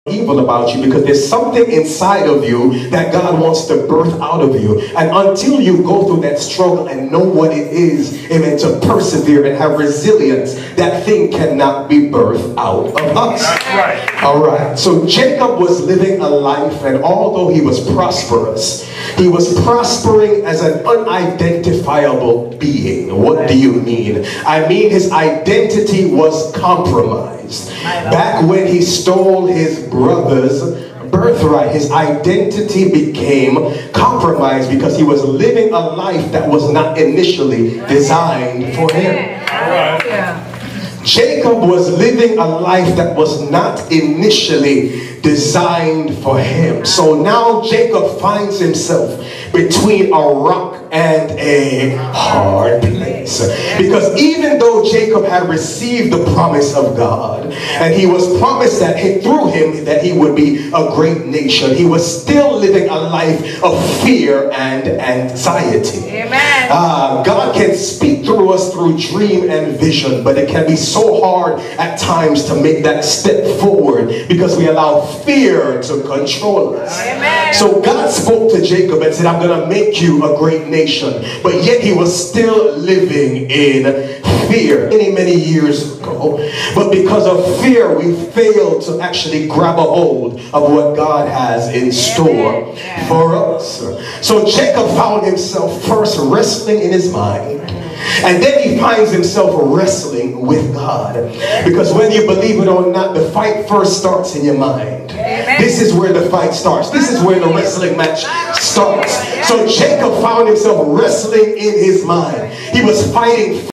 evil about you, because there's something inside of you that God wants to birth out of you. And until you go through that struggle and know what it is, amen, to persevere and have resilience, that thing cannot be birthed out of us. That's right. All right. So Jacob was living a life, and although he was prosperous, he was prospering as an unidentifiable being. What do you mean? I mean, his identity was compromised. Back when he stole his brother's birthright, his identity became compromised because he was living a life that was not initially designed for him. Jacob was living a life that was not initially designed for him. So now Jacob finds himself between a rock and a hard place. Because even though Jacob had received the promise of God, and he was promised that through him that he would be a great nation, he was still living a life of fear and anxiety. Amen. God can speak through us through dream and vision, but it can be so hard at times to make that step forward because we allow fear to control us. Amen. So God spoke to Jacob and said, I'm going to make you a great nation. But yet he was still living in fear many years ago. But because of fear, we failed to actually grab a hold of what God has in store for us. So Jacob found himself first wrestling in his mind, and then he finds himself wrestling with God. Because when you believe it or not, the fight first starts in your mind. This is where the fight starts. This is where the wrestling match starts. So Jacob found himself wrestling in his mind. He was fighting